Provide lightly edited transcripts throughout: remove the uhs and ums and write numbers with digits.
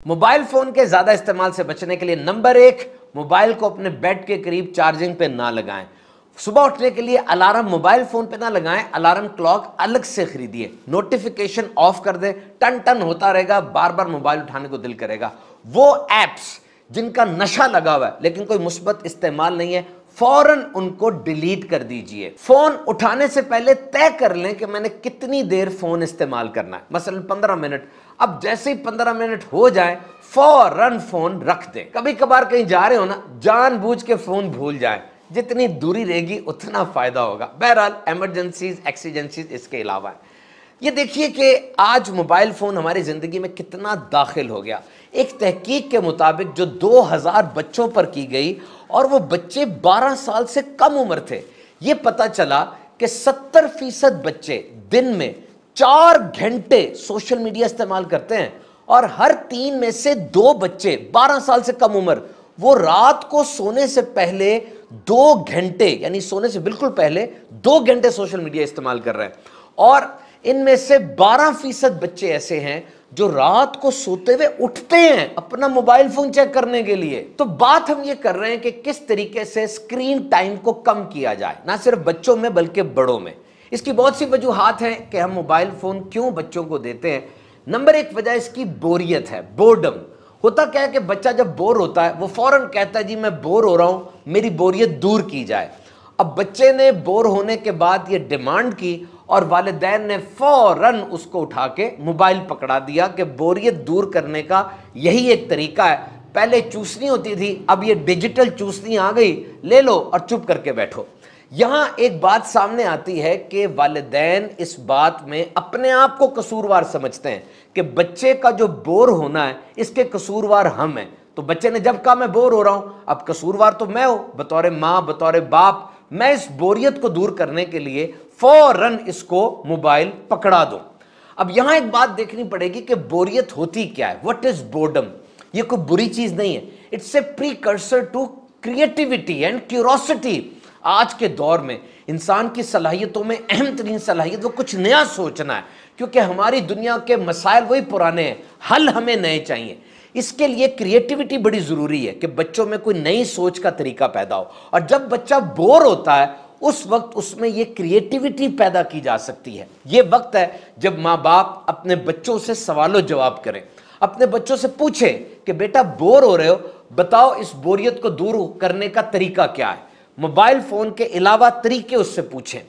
Mobile phone के ज्यादा इस्तेमाल से बचने के लिए नंबर 1, मोबाइल को अपने बेड के करीब चार्जिंग पे ना लगाएं। सुबह उठने के लिए अलार्म मोबाइल फोन पे ना लगाएं, अलार्म क्लॉक अलग से खरीदिए। नोटिफिकेशन ऑफ कर दें, टन टन होता रहेगा, बार बार मोबाइल उठाने को दिल करेगा। वो एप्स जिनका नशा लगा हुआ है लेकिन कोई मुस्बत इस्तेमाल नहीं है, फौरन उनको डिलीट कर दीजिए। फोन उठाने से पहले तय कर लें कि मैंने कितनी देर फोन इस्तेमाल करना है, मसलन 15 मिनट। अब जैसे ही 15 मिनट हो जाए फौरन फोन रख दें। कभी कभार कहीं जा रहे हो ना, जानबूझ के फोन भूल जाए, जितनी दूरी रहेगी उतना फायदा होगा। बहरहाल इमरजेंसीज एक्सीजेंसीज इसके अलावा है। ये देखिए कि आज मोबाइल फोन हमारी जिंदगी में कितना दाखिल हो गया। एक तहकीक के मुताबिक जो 2000 बच्चों पर की गई और वो बच्चे 12 साल से कम उम्र थे, ये पता चला कि 70% बच्चे दिन में 4 घंटे सोशल मीडिया इस्तेमाल करते हैं और हर 3 में से 2 बच्चे 12 साल से कम उम्र वो रात को सोने से पहले 2 घंटे, यानी सोने से बिल्कुल पहले 2 घंटे सोशल मीडिया इस्तेमाल कर रहे हैं। और इनमें से 12% बच्चे ऐसे हैं जो रात को सोते हुए उठते हैं अपना मोबाइल फोन चेक करने के लिए। तो बात हम ये कर रहे हैं कि किस तरीके से स्क्रीन टाइम को कम किया जाए, ना सिर्फ बच्चों में बल्कि बड़ों में। इसकी बहुत सी वजूहात हैं कि हम मोबाइल फोन क्यों बच्चों को देते हैं। नंबर 1 वजह इसकी बोरियत है, बोर्डम। होता क्या है कि बच्चा जब बोर होता है वो फौरन कहता है जी मैं बोर हो रहा हूं, मेरी बोरियत दूर की जाए। अब बच्चे ने बोर होने के बाद ये डिमांड की और वालिदैन ने फौरन उसको उठा के मोबाइल पकड़ा दिया कि बोरियत दूर करने का यही एक तरीका है। पहले चूसनी होती थी, अब ये डिजिटल चूसनी आ गई, ले लो और चुप करके बैठो। यहां एक बात सामने आती है कि वालिदैन इस बात में अपने आप को कसूरवार समझते हैं कि बच्चे का जो बोर होना है इसके कसूरवार हम हैं। तो बच्चे ने जब कहा मैं बोर हो रहा हूं, अब कसूरवार तो मैं हूं, बतौर मां बतौर बाप मैं इस बोरियत को दूर करने के लिए फौरन इसको मोबाइल पकड़ा दूं। अब यहां एक बात देखनी पड़ेगी कि बोरियत होती क्या है, व्हाट इज बोर्डम। ये कोई बुरी चीज नहीं है, it's a precursor to creativity and curiosity. आज के दौर में इंसान की सलाहियतों में अहम तरीन सलाहियत वो कुछ नया सोचना है, क्योंकि हमारी दुनिया के मसाइल वही पुराने हैं, हल हमें नए चाहिए। इसके लिए क्रिएटिविटी बड़ी जरूरी है कि बच्चों में कोई नई सोच का तरीका पैदा हो। और जब बच्चा बोर होता है उस वक्त उसमें ये क्रिएटिविटी पैदा की जा सकती है। ये वक्त है जब माँ बाप अपने बच्चों से सवालों जवाब करें, अपने बच्चों से पूछें कि बेटा बोर हो रहे हो, बताओ इस बोरियत को दूर करने का तरीका क्या है। मोबाइल फोन के अलावा तरीके उससे पूछें।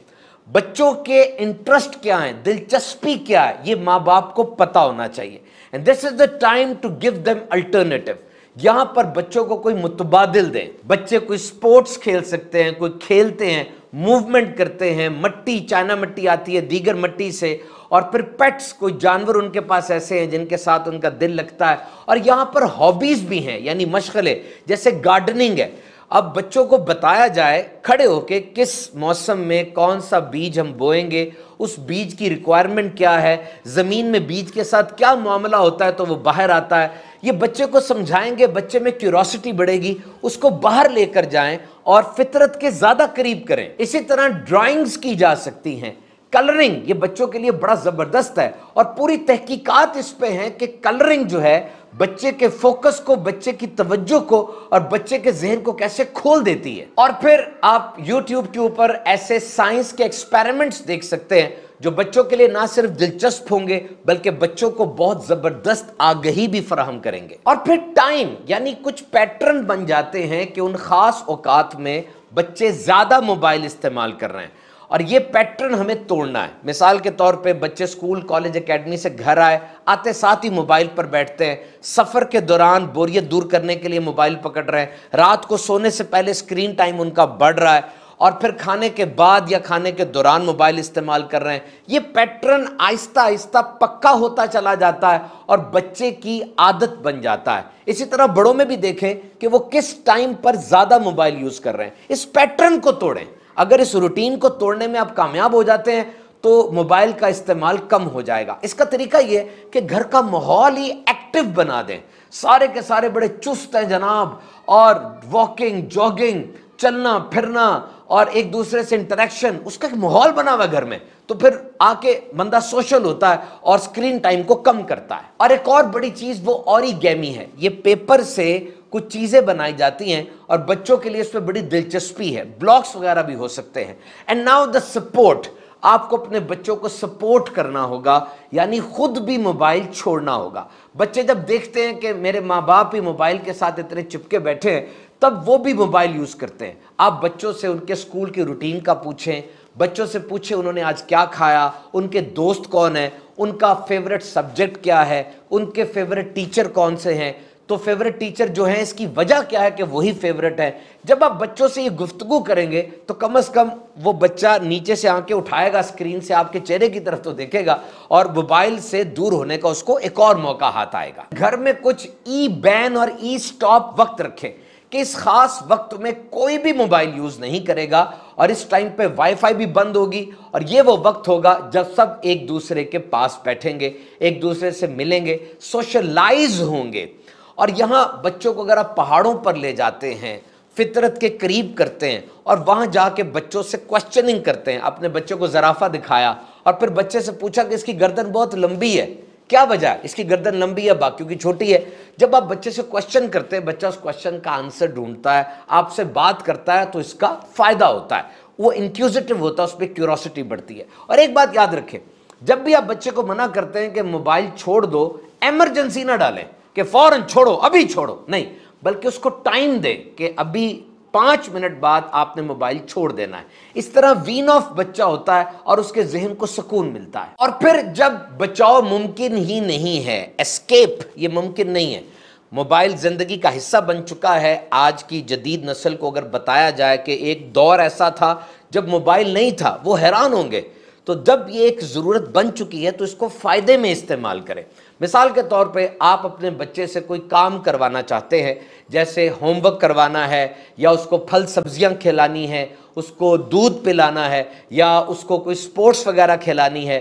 बच्चों के इंटरेस्ट क्या है, दिलचस्पी क्या है, ये माँ बाप को पता होना चाहिए। And this is the time to give them alternative. यहां पर बच्चों को कोई मुतबादिल दें। बच्चे कोई स्पोर्ट्स खेल सकते हैं, कोई खेलते हैं, मूवमेंट करते हैं, मट्टी चाइना मट्टी आती है दीगर मट्टी से, और फिर पेट्स कोई जानवर उनके पास ऐसे हैं जिनके साथ उनका दिल लगता है। और यहां पर हॉबीज भी हैं, यानी मशगले, जैसे गार्डनिंग है। अब बच्चों को बताया जाए खड़े होके किस मौसम में कौन सा बीज हम बोएंगे, उस बीज की रिक्वायरमेंट क्या है, जमीन में बीज के साथ क्या मामला होता है तो वो बाहर आता है। ये बच्चे को समझाएंगे, बच्चे में क्यूरोसिटी बढ़ेगी, उसको बाहर लेकर जाएं और फितरत के ज्यादा करीब करें। इसी तरह ड्राइंग्स की जा सकती हैं, कलरिंग, ये बच्चों के लिए बड़ा जबरदस्त है और पूरी तहकीकात इस पे हैं कि कलरिंग जो है बच्चे के फोकस को, बच्चे की तवज्जो को और बच्चे के जहन को कैसे खोल देती है। और फिर आप YouTube के ऊपर ऐसे साइंस के एक्सपेरिमेंट्स देख सकते हैं जो बच्चों के लिए ना सिर्फ दिलचस्प होंगे बल्कि बच्चों को बहुत जबरदस्त आगाही भी फराहम करेंगे। और फिर टाइम, यानी कुछ पैटर्न बन जाते हैं कि उन खास औकात में बच्चे ज्यादा मोबाइल इस्तेमाल कर रहे हैं और ये पैटर्न हमें तोड़ना है। मिसाल के तौर पे बच्चे स्कूल कॉलेज एकेडमी से घर आए, आते साथ ही मोबाइल पर बैठते हैं, सफ़र के दौरान बोरियत दूर करने के लिए मोबाइल पकड़ रहे हैं, रात को सोने से पहले स्क्रीन टाइम उनका बढ़ रहा है और फिर खाने के बाद या खाने के दौरान मोबाइल इस्तेमाल कर रहे हैं। ये पैटर्न आहिस्ता आहिस्ता पक्का होता चला जाता है और बच्चे की आदत बन जाता है। इसी तरह बड़ों में भी देखें कि वो किस टाइम पर ज़्यादा मोबाइल यूज़ कर रहे हैं। इस पैटर्न को तोड़ें। अगर इस रूटीन को तोड़ने में आप कामयाब हो जाते हैं तो मोबाइल का इस्तेमाल कम हो जाएगा। इसका तरीका यह कि घर का माहौल ही एक्टिव बना दें। सारे के सारे बड़े चुस्त हैं जनाब, और वॉकिंग, जॉगिंग, चलना फिरना और एक दूसरे से इंटरेक्शन, उसका एक माहौल बना हुआ घर में, तो फिर आके बंदा सोशल होता है और स्क्रीन टाइम को कम करता है। और एक और बड़ी चीज वो ओरिगेमी है। ये पेपर से कुछ चीजें बनाई जाती हैं और बच्चों के लिए इसमें बड़ी दिलचस्पी है, ब्लॉक्स वगैरह भी हो सकते हैं। एंड नाउ द सपोर्ट, आपको अपने बच्चों को सपोर्ट करना होगा, यानी खुद भी मोबाइल छोड़ना होगा। बच्चे जब देखते हैं कि मेरे माँ बाप ही मोबाइल के साथ इतने चिपके बैठे हैं, तब वो भी मोबाइल यूज करते हैं। आप बच्चों से उनके स्कूल की रूटीन का पूछें, बच्चों से पूछें उन्होंने आज क्या खाया, उनके दोस्त कौन है, उनका फेवरेट सब्जेक्ट क्या है, उनके फेवरेट टीचर कौन से हैं। तो फेवरेट टीचर जो है इसकी वजह क्या है कि वही फेवरेट है। जब आप बच्चों से ये गुफ्तगू करेंगे तो कम से कम वो बच्चा नीचे से आंखें उठाएगा, स्क्रीन से आपके चेहरे की तरफ तो देखेगा और मोबाइल से दूर होने का उसको एक और मौका हाथ आएगा। घर में कुछ ई बैन और ई स्टॉप वक्त रखें कि इस खास वक्त में कोई भी मोबाइल यूज नहीं करेगा और इस टाइम पे वाईफाई भी बंद होगी और ये वो वक्त होगा जब सब एक दूसरे के पास बैठेंगे, एक दूसरे से मिलेंगे, सोशलाइज होंगे। और यहां बच्चों को अगर आप पहाड़ों पर ले जाते हैं, फितरत के करीब करते हैं और वहां जाके बच्चों से क्वेश्चनिंग करते हैं, अपने बच्चों को जराफा दिखाया और फिर बच्चे से पूछा कि इसकी गर्दन बहुत लंबी है, क्या वजह है, इसकी गर्दन लंबी है बाकियों की छोटी है। जब आप बच्चे से क्वेश्चन करते हैं, बच्चा उस क्वेश्चन का आंसर ढूंढता है, आपसे बात करता है, तो इसका फायदा होता है, वो इंक्यूजिटिव होता है, उस पर क्यूरोसिटी बढ़ती है। और एक बात याद रखें, जब भी आप बच्चे को मना करते हैं कि मोबाइल छोड़ दो, एमरजेंसी ना डालें कि फौरन छोड़ो, अभी छोड़ो, नहीं, बल्कि उसको टाइम दे कि अभी 5 मिनट बाद आपने मोबाइल छोड़ देना है। इस तरह वीन ऑफ बच्चा होता है और उसके जहन को सुकून मिलता है। और फिर जब बचाव मुमकिन ही नहीं है, एस्केप ये मुमकिन नहीं है, मोबाइल जिंदगी का हिस्सा बन चुका है। आज की जदीद नस्ल को अगर बताया जाए कि एक दौर ऐसा था जब मोबाइल नहीं था, वो हैरान होंगे। तो जब ये एक ज़रूरत बन चुकी है तो इसको फ़ायदे में इस्तेमाल करें। मिसाल के तौर पे आप अपने बच्चे से कोई काम करवाना चाहते हैं, जैसे होमवर्क करवाना है या उसको फल सब्जियां खिलानी है, उसको दूध पिलाना है या उसको कोई स्पोर्ट्स वगैरह खिलानी है,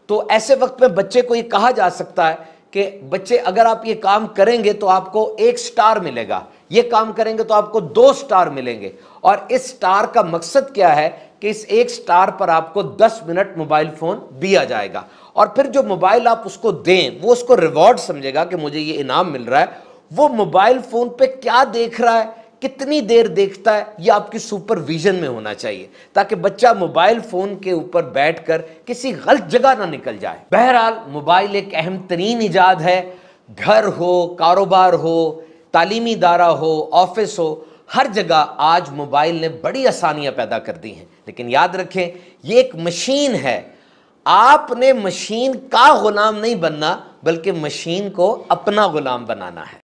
तो ऐसे वक्त में बच्चे को ये कहा जा सकता है कि बच्चे अगर आप ये काम करेंगे तो आपको 1 स्टार मिलेगा, ये काम करेंगे तो आपको 2 स्टार मिलेंगे। और इस स्टार का मकसद क्या है कि इस 1 स्टार पर आपको 10 मिनट मोबाइल फोन दिया जाएगा और फिर जो मोबाइल आप उसको दें वो उसको रिवॉर्ड समझेगा कि मुझे ये इनाम मिल रहा है। वो मोबाइल फोन पे क्या देख रहा है, कितनी देर देखता है, ये आपकी सुपरविजन में होना चाहिए ताकि बच्चा मोबाइल फोन के ऊपर बैठकर किसी गलत जगह ना निकल जाए। बहरहाल मोबाइल एक अहम तरीन इजाद है। घर हो, कारोबार हो, तालीमी इदारा हो, ऑफिस हो, हर जगह आज मोबाइल ने बड़ी आसानियां पैदा कर दी हैं। लेकिन याद रखें, ये एक मशीन है, आपने मशीन का गुलाम नहीं बनना बल्कि मशीन को अपना गुलाम बनाना है।